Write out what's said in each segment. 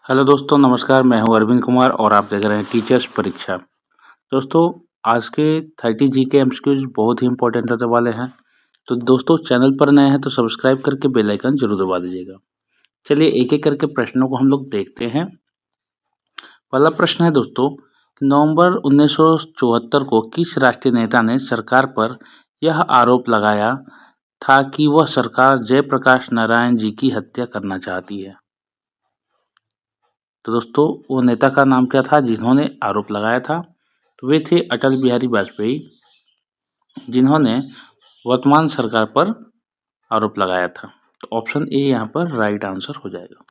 Hello दोस्तों, नमस्कार। मैं हूं अरविंद कुमार और आप देख रहे हैं टीचर्स परीक्षा। दोस्तों, आज के 30 जीके एमसीक्यूज बहुत ही इंपॉर्टेंट होने वाले हैं। तो दोस्तों, चैनल पर नए हैं तो सब्सक्राइब करके बेल आइकन जरूर दबा दीजिएगा। चलिए एक एक करके प्रश्नों को हम लोग देखते हैं। पहला प्रश्न है दोस्तों, नवंबर 1974 को किस राष्ट्रीय नेता ने सरकार पर यह आरोप लगाया था कि वह सरकार जयप्रकाश नारायण जी की हत्या करना चाहती है? तो दोस्तों, वो नेता का नाम क्या था जिन्होंने आरोप लगाया था? तो वे थे अटल बिहारी वाजपेयी, जिन्होंने वर्तमान सरकार पर आरोप लगाया था। तो ऑप्शन ए यहाँ पर राइट आंसर हो जाएगा।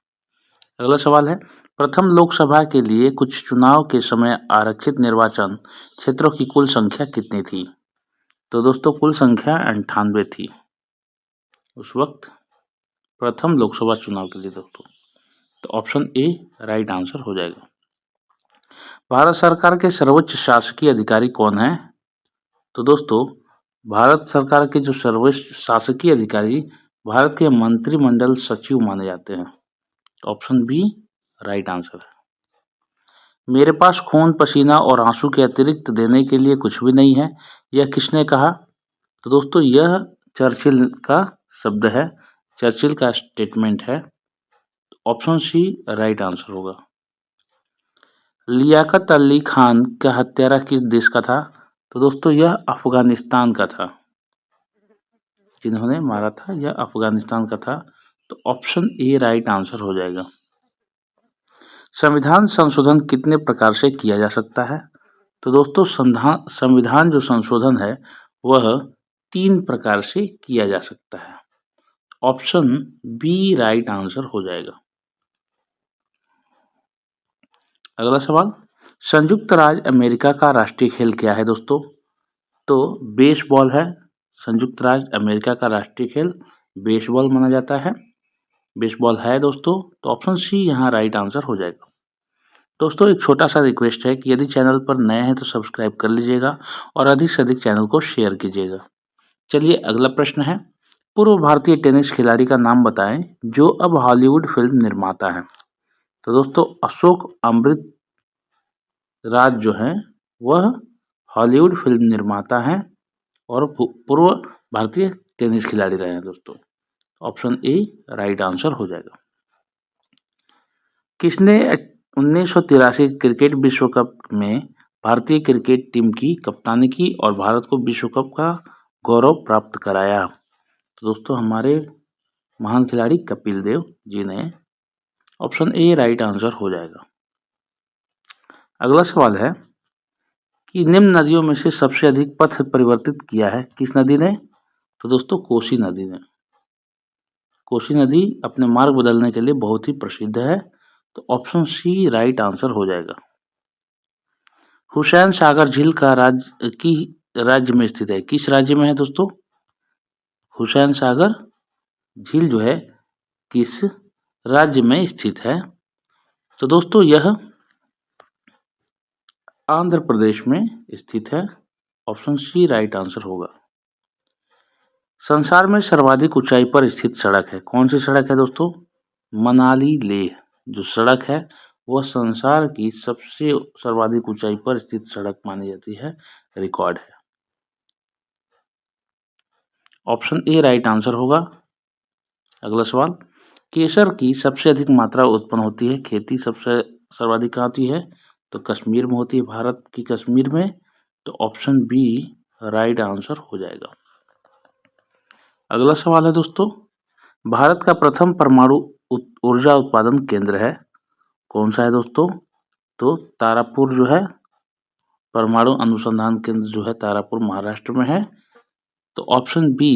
अगला सवाल है, प्रथम लोकसभा के लिए कुछ चुनाव के समय आरक्षित निर्वाचन क्षेत्रों की कुल संख्या कितनी थी? तो दोस्तों, कुल संख्या 98 थी उस वक्त, प्रथम लोकसभा चुनाव के लिए दोस्तों। तो ऑप्शन ए राइट आंसर हो जाएगा। भारत सरकार के सर्वोच्च शासकीय अधिकारी कौन है? तो दोस्तों, भारत सरकार के जो सर्वोच्च शासकीय अधिकारी भारत के मंत्रिमंडल सचिव माने जाते हैं। तो ऑप्शन बी राइट आंसर है। मेरे पास खून पसीना और आंसू के अतिरिक्त देने के लिए कुछ भी नहीं है, यह किसने कहा? तो दोस्तों, यह चर्चिल का शब्द है, चर्चिल का स्टेटमेंट है। ऑप्शन सी राइट आंसर होगा। लियाकत अली खान का हत्यारा किस देश का था? तो दोस्तों, यह अफगानिस्तान का था। जिन्होंने मारा था यह अफगानिस्तान का था। तो ऑप्शन ए राइट आंसर हो जाएगा। संविधान संशोधन कितने प्रकार से किया जा सकता है? तो दोस्तों, संविधान जो संशोधन है वह 3 प्रकार से किया जा सकता है। ऑप्शन बी राइट आंसर हो जाएगा। अगला सवाल, संयुक्त राज्य अमेरिका का राष्ट्रीय खेल क्या है दोस्तों? तो बेसबॉल है। संयुक्त राज्य अमेरिका का राष्ट्रीय खेल बेसबॉल माना जाता है, बेसबॉल है दोस्तों। तो ऑप्शन सी यहाँ राइट आंसर हो जाएगा। दोस्तों, एक छोटा सा रिक्वेस्ट है कि यदि चैनल पर नए हैं तो सब्सक्राइब कर लीजिएगा और अधिक से अधिक चैनल को शेयर कीजिएगा। चलिए अगला प्रश्न है, पूर्व भारतीय टेनिस खिलाड़ी का नाम बताएं जो अब हॉलीवुड फिल्म निर्माता है। तो दोस्तों, अशोक अमृत राज जो है वह हॉलीवुड फिल्म निर्माता है और पूर्व भारतीय टेनिस खिलाड़ी रहे हैं दोस्तों। ऑप्शन ए राइट आंसर हो जाएगा। किसने 1983 क्रिकेट विश्व कप में भारतीय क्रिकेट टीम की कप्तानी की और भारत को विश्व कप का गौरव प्राप्त कराया? तो दोस्तों, हमारे महान खिलाड़ी कपिल देव जी ने। ऑप्शन ए राइट आंसर हो जाएगा। अगला सवाल है कि निम्न नदियों में से सबसे अधिक पथ परिवर्तित किया है किस नदी ने? तो दोस्तों, कोसी नदी ने। कोसी नदी अपने मार्ग बदलने के लिए बहुत ही प्रसिद्ध है। तो ऑप्शन सी राइट आंसर हो जाएगा। हुसैन सागर झील का राज्य में स्थित है, किस राज्य में है दोस्तों? हुसैन सागर झील जो है किस राज्य में स्थित है? तो दोस्तों, यह आंध्र प्रदेश में स्थित है। ऑप्शन सी राइट आंसर होगा। संसार में सर्वाधिक ऊंचाई पर स्थित सड़क है, कौन सी सड़क है दोस्तों? मनाली लेह जो सड़क है वह संसार की सबसे सर्वाधिक ऊंचाई पर स्थित सड़क मानी जाती है, रिकॉर्ड है। ऑप्शन ए राइट आंसर होगा। अगला सवाल, केसर की सबसे अधिक मात्रा उत्पन्न होती है, खेती सबसे सर्वाधिक कहाँ होती है? तो कश्मीर में होती है, भारत की कश्मीर में। तो ऑप्शन बी राइट आंसर हो जाएगा। अगला सवाल है दोस्तों, भारत का प्रथम परमाणु ऊर्जा उत्पादन केंद्र है, कौन सा है दोस्तों? तो तारापुर जो है, परमाणु अनुसंधान केंद्र जो है तारापुर महाराष्ट्र में है। तो ऑप्शन बी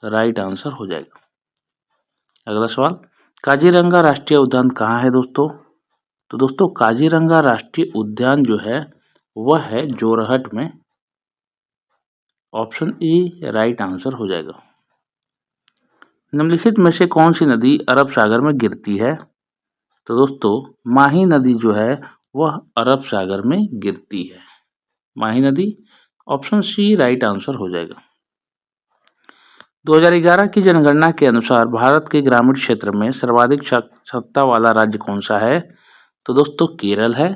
राइट आंसर हो जाएगा। अगला सवाल, काजीरंगा राष्ट्रीय उद्यान कहाँ है दोस्तों? तो दोस्तों, काजीरंगा राष्ट्रीय उद्यान जो है वह है जोरहट में। ऑप्शन ए राइट आंसर हो जाएगा। निम्नलिखित में से कौन सी नदी अरब सागर में गिरती है? तो दोस्तों, माही नदी जो है वह अरब सागर में गिरती है, माही नदी। ऑप्शन सी राइट आंसर हो जाएगा। 2011 की जनगणना के अनुसार भारत के ग्रामीण क्षेत्र में सर्वाधिक साक्षरता वाला राज्य कौन सा है? तो दोस्तों केरल है,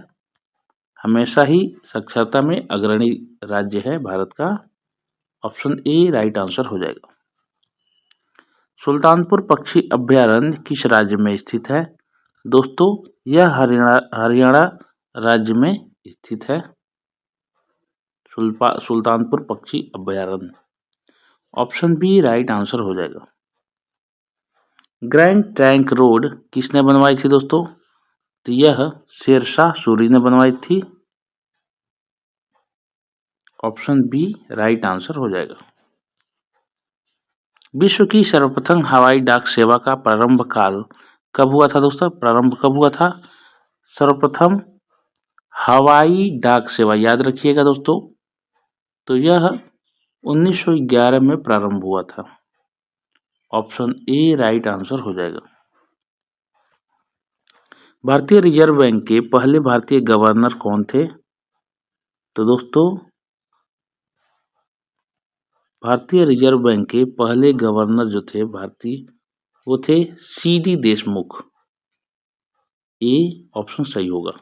हमेशा ही साक्षरता में अग्रणी राज्य है भारत का। ऑप्शन ए राइट आंसर हो जाएगा। सुल्तानपुर पक्षी अभयारण्य किस राज्य में स्थित है? दोस्तों यह हरियाणा राज्य में स्थित है। सुल्तानपुर पक्षी अभयारण्य। ऑप्शन बी राइट आंसर हो जाएगा। ग्रैंड ट्रंक रोड किसने बनवाई थी दोस्तों? तो यह शेरशाह सूरी ने बनवाई थी। ऑप्शन बी राइट आंसर हो जाएगा। विश्व की सर्वप्रथम हवाई डाक सेवा का प्रारंभ काल कब हुआ था दोस्तों? प्रारंभ कब हुआ था? सर्वप्रथम हवाई डाक सेवा याद रखिएगा दोस्तों, तो यह 1911 में प्रारंभ हुआ था। ऑप्शन ए राइट आंसर हो जाएगा। भारतीय रिजर्व बैंक के पहले भारतीय गवर्नर कौन थे? तो दोस्तों भारतीय रिजर्व बैंक के पहले गवर्नर जो थे भारतीय, वो थे सीडी देशमुख। ए ऑप्शन सही होगा।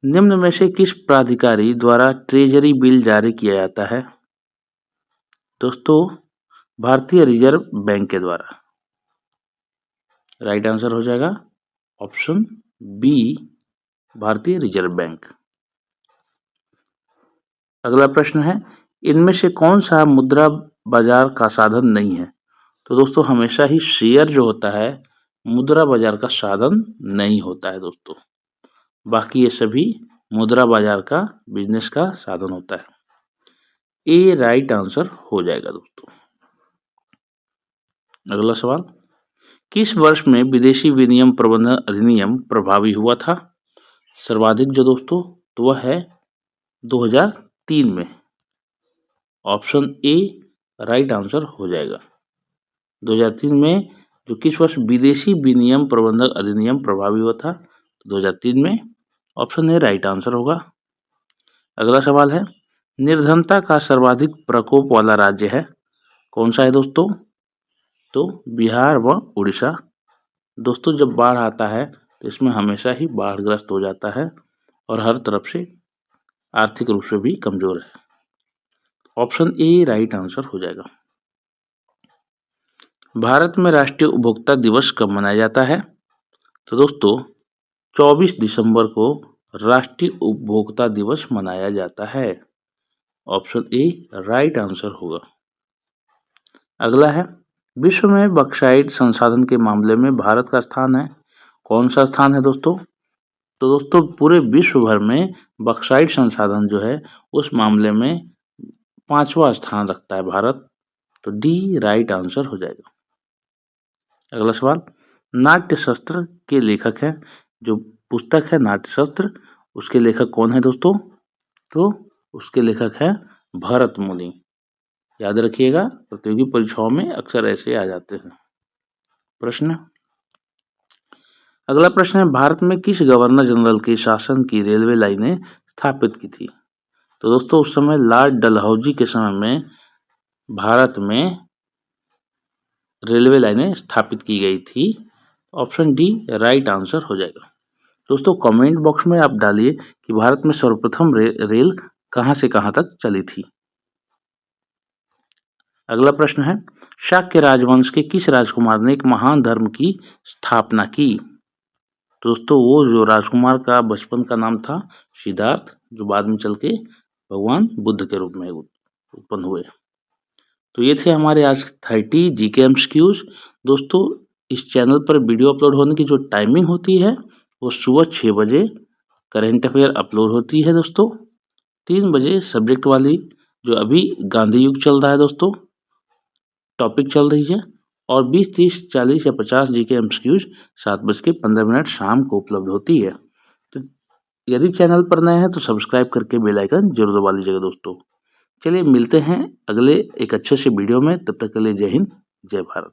निम्न में से किस प्राधिकारी द्वारा ट्रेजरी बिल जारी किया जाता है? दोस्तों भारतीय रिजर्व बैंक के द्वारा। राइट आंसर हो जाएगा ऑप्शन बी भारतीय रिजर्व बैंक। अगला प्रश्न है, इनमें से कौन सा मुद्रा बाजार का साधन नहीं है? तो दोस्तों हमेशा ही शेयर जो होता है मुद्रा बाजार का साधन नहीं होता है दोस्तों, बाकी ये सभी मुद्रा बाजार का बिजनेस का साधन होता है। ए राइट आंसर हो जाएगा दोस्तों। अगला सवाल, किस वर्ष में विदेशी विनिमय प्रबंधन अधिनियम प्रभावी हुआ था? सर्वाधिक जो दोस्तों, तो वह है 2003 में। ऑप्शन ए राइट आंसर हो जाएगा। 2003 में जो किस वर्ष विदेशी विनिमय प्रबंधन अधिनियम प्रभावी हुआ था? 2003 में। ऑप्शन ए राइट आंसर होगा। अगला सवाल है, निर्धनता का सर्वाधिक प्रकोप वाला राज्य है कौन सा है दोस्तों? तो बिहार व उड़ीसा। दोस्तों जब बाढ़ आता है तो इसमें हमेशा ही बाढ़ग्रस्त हो जाता है और हर तरफ से आर्थिक रूप से भी कमजोर है। ऑप्शन ए राइट आंसर हो जाएगा। भारत में राष्ट्रीय उपभोक्ता दिवस कब मनाया जाता है? तो दोस्तों 24 दिसंबर को राष्ट्रीय उपभोक्ता दिवस मनाया जाता है। ऑप्शन ए राइट आंसर होगा। अगला है, विश्व में बॉक्साइट संसाधन के मामले में भारत का स्थान है कौन सा स्थान है दोस्तों? तो दोस्तों पूरे विश्व भर में बॉक्साइट संसाधन जो है उस मामले में 5वां स्थान रखता है भारत, तो डी राइट आंसर हो जाएगा। अगला सवाल, नाट्य शस्त्र के लेखक है, जो पुस्तक है नाट्य शस्त्र उसके लेखक कौन है दोस्तों? तो उसके लेखक है भरत मुनि। याद रखिएगा प्रतियोगी परीक्षाओं में अक्सर ऐसे आ जाते हैं प्रश्न। अगला प्रश्न है, भारत में किस गवर्नर जनरल के शासन की रेलवे लाइनें स्थापित की थी? तो दोस्तों उस समय लॉर्ड डलहौजी के समय में भारत में रेलवे लाइनें स्थापित की गई थी। ऑप्शन डी राइट आंसर हो जाएगा। दोस्तों कमेंट बॉक्स में आप डालिए कि भारत में सर्वप्रथम रेल कहां से कहां तक चली थी। अगला प्रश्न है, शाक्य राजवंश के किस राजकुमार ने एक महान धर्म की स्थापना की? दोस्तों वो जो राजकुमार का बचपन का नाम था सिद्धार्थ, जो बाद में चल के भगवान बुद्ध के रूप में उत्पन्न हुए। तो ये थे हमारे आज 30 जीके एमसीक्यूज। दोस्तों इस चैनल पर वीडियो अपलोड होने की जो टाइमिंग होती है वो सुबह 6 बजे करेंट अफेयर अपलोड होती है दोस्तों। 3 बजे सब्जेक्ट वाली जो अभी गांधी युग चल रहा है दोस्तों टॉपिक चल रही है, और 20, 30, 40 या 50 जीके एमसीक्यूज 7:15 शाम को उपलब्ध होती है। तो यदि चैनल पर नए हैं तो सब्सक्राइब करके बेल आइकन जरूर दबा लीजिएगा दोस्तों। चलिए मिलते हैं अगले एक अच्छे से वीडियो में, तब तक के लिए जय हिंद जय भारत।